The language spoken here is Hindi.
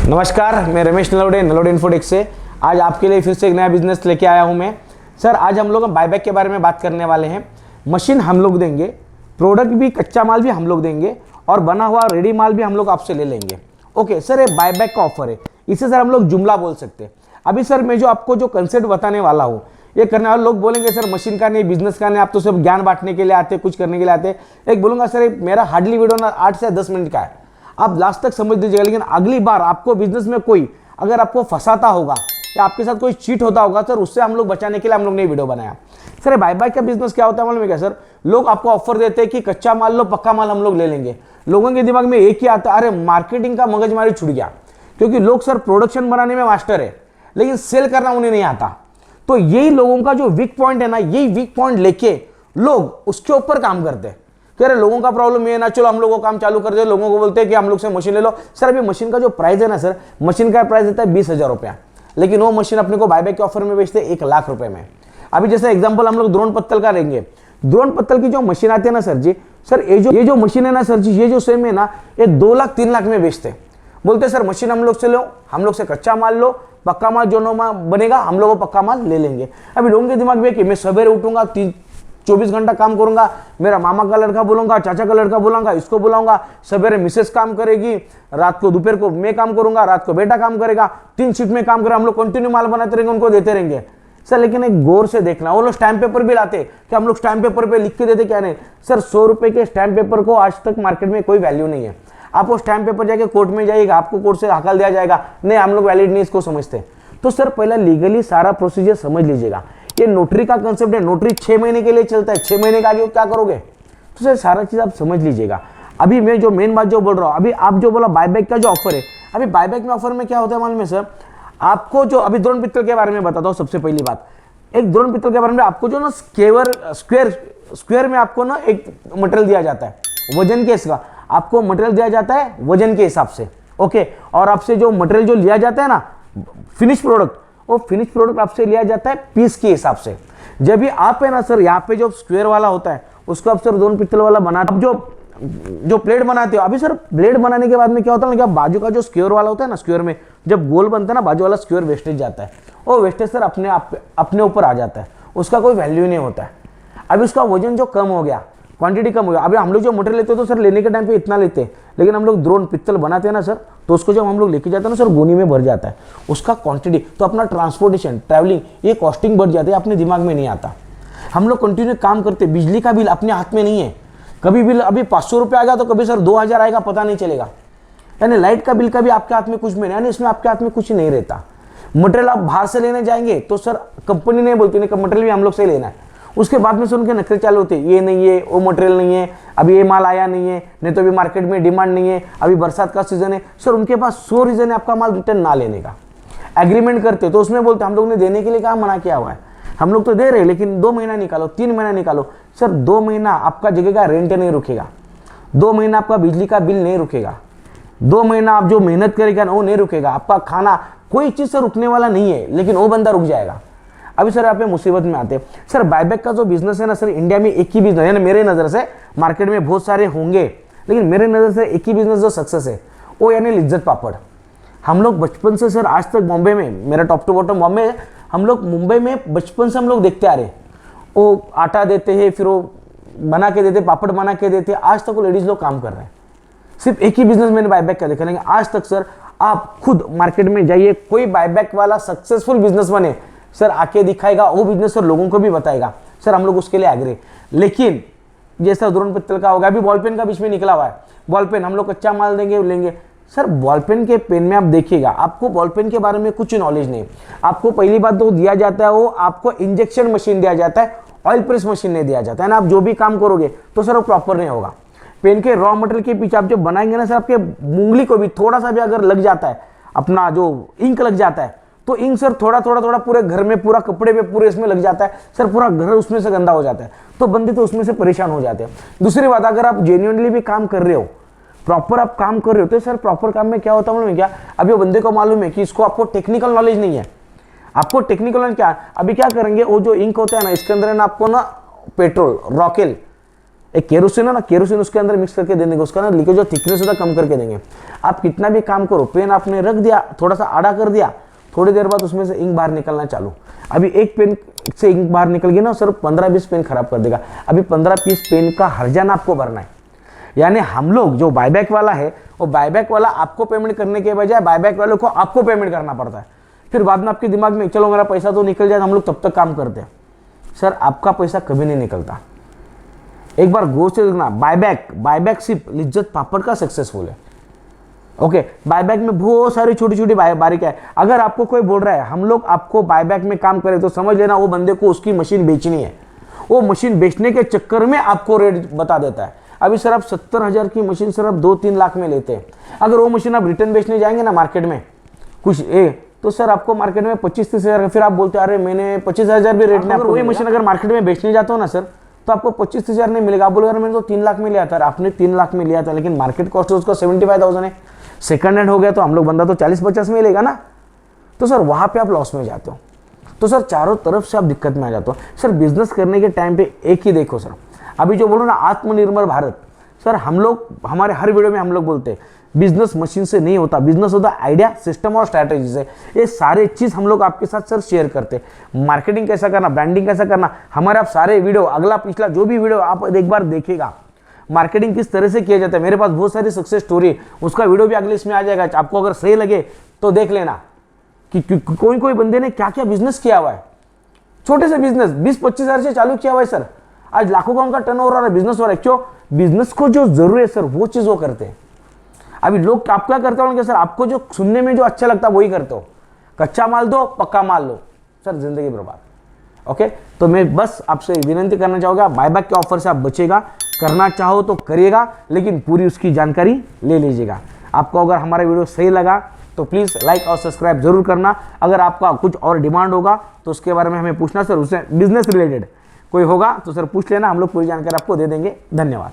नमस्कार, मैं रमेश नलोडे नलोडे इन्फोटेक से आज आपके लिए फिर से एक नया बिजनेस लेके आया हूं मैं। सर आज हम लोग बायबैक के बारे में बात करने वाले हैं। मशीन हम लोग देंगे, प्रोडक्ट भी, कच्चा माल भी हम लोग देंगे और बना हुआ रेडी माल भी हम लोग आपसे ले लेंगे। ओके सर, ये बायबैक का ऑफर है, इसे सर हम लोग जुमला बोल सकते हैं। अभी सर मैं जो आपको जो कंसेप्ट बताने वाला हूँ, ये करने वाले लोग बोलेंगे सर मशीन का नहीं, बिजनेस का नहीं, आप तो सब ज्ञान बांटने के लिए आते, कुछ करने के लिए आते। एक बोलूँगा सर मेरा हार्डली वीडियो ना 8 से 10 मिनट का है, आप लास्ट तक समझ लीजिएगा। लेकिन अगली बार आपको बिजनेस में कोई अगर आपको फंसाता होगा या आपके साथ कोई चीट होता होगा सर, उससे हम लोग बचाने के लिए हम लोग ने वीडियो बनाया। सर बायबैक का बिजनेस क्या होता है मालूम है क्या सर? लोग आपको ऑफर देते हैं कि कच्चा माल लो, पक्का माल हम लोग ले लेंगे। लोगों के दिमाग में एक ही आता है, अरे मार्केटिंग का मगजमारी छूट गया, क्योंकि लोग सर प्रोडक्शन बनाने में मास्टर है लेकिन सेल करना उन्हें नहीं आता। तो यही लोगों का जो वीक पॉइंट है ना, यही वीक पॉइंट लेके लोग उसके ऊपर काम करते हैं। कह रहे लोगों का प्रॉब्लम ये ना, चलो हम लोगों को काम चालू कर दे, लोगों को बोलते हैं कि हम लोग से मशीन ले लो। सर अभी मशीन का जो प्राइस है ना सर, मशीन का प्राइस देता है 20,000 रुपया, लेकिन वो मशीन अपने को बायबैक के ऑफर में बेचते हैं 1 लाख रुपए में। अभी जैसे एग्जांपल हम लोग द्रोण पत्तल का लेंगे, द्रोण पत्तल की जो मशीन आती है ना सर जी, सर ये जो मशीन है ना सर जी, ये जो सेम है ना, ये 2 लाख 3 लाख में बेचते हैं। बोलते सर मशीन हम लोग से लो, हम लोग से कच्चा माल लो, पक्का माल जो बनेगा हम लोग को पक्का माल ले लेंगे। अभी लोगों के दिमाग में कि मैं सवेरे उठूंगा, 24 घंटा काम करूंगा, मेरा मामा का लड़का बुलाऊंगा, चाचा का लड़का बुलाऊंगा, इसको बुलाऊंगा, सवेरे मिसेस काम करेगी, रात को दोपहर को मैं काम करूंगा, रात को बेटा काम करेगा, 3 शिफ्ट में काम करेगा, हम लोग कंटिन्यू माल बनाते रहेंगे, उनको देते रहेंगे। सर लेकिन एक गौर से देखना, वो लोग स्टैम्प पेपर भी लाते कि हम लोग स्टैम्प पेपर पे लिख के देते, क्या नहीं सर 100 रुपए के स्टैम्प पेपर को आज तक मार्केट में कोई वैल्यू नहीं है। आप वो स्टैम्प पेपर जाके कोर्ट में जाइएगा, आपको कोर्ट से हकाल दिया जाएगा, नहीं हम लोग वैलिड नहीं इसको समझते। तो सर पहले लीगली सारा प्रोसीजर समझ लीजिएगा। ये नोटरी का कंसेप्ट है, नोटरी 6 महीने के लिए चलता है, 6 महीने के आगे क्या करोगे? तो सर सारा चीज आप समझ लीजिएगा। अभी मैं जो मेन बात जो बोल रहा हूँ, अभी आप जो बोला बायबैक का जो ऑफर है, अभी बायबैक में ऑफर में क्या होता है मालूम है सर? आपको जो अभी द्रोण पित्तल के बारे में बताता हूँ। सबसे पहली बात, एक द्रोण पित्तल के बारे में आपको जो ना स्क्वायर में आपको ना एक मटेरियल दिया जाता है, वजन के इसका आपको मटेरियल दिया जाता है वजन के हिसाब से। ओके, और आपसे जो मटेरियल जो लिया जाता है ना फिनिश प्रोडक्ट, वो फिनिश प्रोडक्ट आपसे लिया जाता है पीस के हिसाब से। जब भी आप है ना सर, यहाँ पे जो स्क्वायर वाला होता है उसको आप सर द्रोण पित्तल वाला बनाते, जो प्लेट बनाते हो, अभी सर प्लेट बनाने के बाद में क्या होता है ना, बाजू का जो स्क्वायर वाला होता है ना, स्क्वायर में जब गोल बनता है ना, बाजू वाला स्क्वायर वेस्टेज जाता है, वो वेस्टेज सर अपने ऊपर आ जाता है, उसका कोई वैल्यू नहीं होता है। अभी उसका वजन जो कम हो गया, क्वांटिटी कम हो गया। अभी हम लोग जो मटेरियल लेते हैं तो सर लेने के टाइम पे इतना लेते हैं, लेकिन हम लोग द्रोण पित्तल बनाते हैं ना सर, तो उसको जब हम लोग लेके जाते हैं ना सर, गोनी में भर जाता है उसका क्वांटिटी, तो अपना ट्रांसपोर्टेशन, ट्रैवलिंग, ये कॉस्टिंग बढ़ जाती है, अपने दिमाग में नहीं आता। हम लोग कंटिन्यू काम करते, बिजली का बिल अपने हाथ में नहीं है, कभी बिल अभी 500 रुपये आएगा तो कभी सर 2000 आएगा, पता नहीं चलेगा। यानी लाइट का बिल का भी आपके हाथ में कुछ में नहीं, यानी इसमें आपके हाथ में कुछ नहीं रहता। मटेरियल आप बाहर से लेने जाएंगे तो सर कंपनी नहीं बोलती, नहीं मटेरियल भी हम लोग से लेना है। उसके बाद में सर उनके नखरे चालू होते हैं, ये नहीं है, वो मटेरियल नहीं है, अभी ये माल आया नहीं है, नहीं तो अभी मार्केट में डिमांड नहीं है, अभी बरसात का सीजन है। सर उनके पास 100 रीजन है आपका माल रिटर्न ना लेने का। एग्रीमेंट करते तो उसमें बोलते हम लोग ने देने के लिए कहा मना किया हुआ है, हम लोग तो दे रहे हैं, लेकिन 2 महीना निकालो, 3 महीना निकालो। सर 2 महीना आपका जगह का रेंट नहीं रुकेगा, 2 महीना आपका बिजली का बिल नहीं रुकेगा, 2 महीना आप जो मेहनत करेगा वो नहीं रुकेगा, आपका खाना, कोई चीज से रुकने वाला नहीं है, लेकिन वो बंदा रुक जाएगा। अभी सर आप मुसीबत में आते हैं। सर बायबैक का जो बिजनेस है ना सर, इंडिया में एक ही बिजनेस है, मेरे नज़र से, मार्केट में बहुत सारे होंगे, लेकिन मेरे नज़र से एक ही बिजनेस जो सक्सेस है वो यानी लिज्जत पापड़। हम लोग बचपन से सर आज तक बॉम्बे में, मेरा टॉप टू बॉटम बॉम्बे है, हम लोग मुंबई में बचपन से हम लोग देखते आ रहे, वो आटा देते हैं, फिर वो बना के देते, पापड़ बना के देते, आज तक वो लेडीज लोग काम कर रहे हैं। सिर्फ एक ही बिजनेस मैंने बायबैक का देखा, लेकिन आज तक सर आप खुद मार्केट में जाइए, कोई बायबैक वाला सक्सेसफुल बिजनेस बने सर आके दिखाएगा, वो बिजनेस सर लोगों को भी बताएगा, सर हम लोग उसके लिए आग्रह। लेकिन जैसा द्रोण पित्तल का होगा, अभी बॉल पेन का बीच में निकला हुआ है, बॉल पेन हम लोग कच्चा माल देंगे लेंगे। सर बॉल पेन के पेन में आप देखिएगा, आपको बॉल पेन के बारे में कुछ नॉलेज नहीं। आपको पहली बात तो दिया जाता है, वो आपको इंजेक्शन मशीन दिया जाता है, ऑयल प्रेस मशीन नहीं दिया जाता है ना। आप जो भी काम करोगे तो सर वो प्रॉपर नहीं होगा। पेन के रॉ मटेरियल के पीछे आप जो बनाएंगे ना सर, आपके उंगली को भी थोड़ा सा भी अगर लग जाता है, अपना जो इंक लग जाता है, तो इंक सर थोड़ा पूरे घर में, पूरा कपड़े पे, पूरे इसमें लग जाता है सर, पूरा घर उसमें से गंदा हो जाता है, तो बंदे तो उसमें से परेशान हो जाते हैं। दूसरी बात, अगर आप जेन्युइनली भी काम कर रहे हो, प्रॉपर आप काम कर रहे हो, तो सर प्रॉपर काम में क्या होता है मालूम है क्या? अभी वो बंदे को मालूम है कि इसको, आपको टेक्निकल नॉलेज नहीं है, आपको टेक्निकल नॉलेज क्या, अभी क्या करेंगे, वो जो इंक होता है ना, इसके अंदर ना आपको ना पेट्रोल, रॉकेल, एक केरोसिन है ना, केरोसिन उसके अंदर मिक्स करके दे देंगे, उसका ना लीकेज जो थिकनेस होता कम करके देंगे। आप कितना भी काम करो, पेन आपने रख दिया, थोड़ा सा आड़ा कर दिया, थोड़ी देर बाद उसमें से इंक बाहर निकलना चालू। अभी एक पेन से इंक बाहर निकल गई ना, सिर्फ 15-20 पेन खराब कर देगा। अभी 15-20 पेन का हर्जाना आपको भरना है। यानी हम लोग जो बायबैक वाला है, वो बायबैक वाला आपको पेमेंट करने के बजाय बायबैक वाले को आपको पेमेंट करना पड़ता है। फिर बाद में आपके दिमाग में चलो मेरा पैसा तो निकल जाए, हम लोग तब तक काम करते हैं। सर आपका पैसा कभी नहीं निकलता। एक बार गौर से देखना, बायबैक सिर्फ लिज्जत पापड़ का सक्सेसफुल है। ओके, बायबैक में बहुत सारी छोटी छोटी बारीकियां है। अगर आपको कोई बोल रहा है हम लोग आपको बायबैक में काम करें, तो समझ लेना वो बंदे को उसकी मशीन बेचनी है। वो मशीन बेचने के चक्कर में आपको रेट बता देता है। अभी सर आप 70,000 की मशीन सर आप 2-3 लाख में लेते हैं। अगर वो मशीन आप रिटर्न बेचने जाएंगे ना मार्केट में कुछ तो सर आपको मार्केट में 25-30 हज़ार, फिर आप बोलते हैं अरे मैंने 25,000 भी रेट में। अगर वही मशीन अगर मार्केट में बेचने जाते हो ना सर, तो आपको 25,000 नहीं मिलेगा। आप बोलोगे मैंने तो 3 लाख में लिया था। आपने 3 लाख में लिया था, लेकिन मार्केट कॉस्ट उसका 75,000 है। सेकंड हैंड हो गया तो हम लोग बंदा तो 40-50 में लेगा ना, तो सर वहां पे आप लॉस में जाते हो। तो सर चारों तरफ से आप दिक्कत में आ जाते हो। सर बिजनेस करने के टाइम पे एक ही देखो सर, अभी जो बोलो ना आत्मनिर्भर भारत, सर हम लोग हमारे हर वीडियो में हम लोग बोलते हैं बिजनेस मशीन से नहीं होता, बिजनेस होता आइडिया, सिस्टम और स्ट्रैटेजी से। ये सारे चीज हम लोग आपके साथ सर शेयर करते हैं। मार्केटिंग कैसा करना, ब्रांडिंग कैसा करना, हमारे आप सारे वीडियो, अगला पिछला जो भी वीडियो आप एक बार देखेगा, मार्केटिंग किस तरह से किया जाता है। मेरे पास बहुत सारी सक्सेस स्टोरी, उसका वीडियो भी अगले इसमें आ जाएगा। आपको अगर सही लगे तो देख लेना कि कोई कोई बंदे ने क्या क्या बिजनेस किया हुआ है। छोटे से बिजनेस 20-25 हज़ार से चालू किया हुआ है सर, आज लाखों का उनका टर्नओवर और बिजनेस हो रहा है। क्यों? बिजनेस को जो जरूरी है सर वो चीज वो करते हैं। अभी लोग आप क्या करते होंगे सर, आपको जो सुनने में जो अच्छा लगता है वही करते हो। कच्चा माल दो, पक्का माल लो, सर जिंदगी बर्बाद। ओके, तो मैं बस आपसे विनती करना चाहूंगा, बायबैक के ऑफर से आप बचेगा, करना चाहो तो करिएगा, लेकिन पूरी उसकी जानकारी ले लीजिएगा। आपको अगर हमारा वीडियो सही लगा तो प्लीज़ लाइक और सब्सक्राइब जरूर करना। अगर आपका कुछ और डिमांड होगा तो उसके बारे में हमें पूछना सर, उससे बिजनेस रिलेटेड कोई होगा तो सर पूछ लेना, हम लोग पूरी जानकारी आपको दे देंगे। धन्यवाद।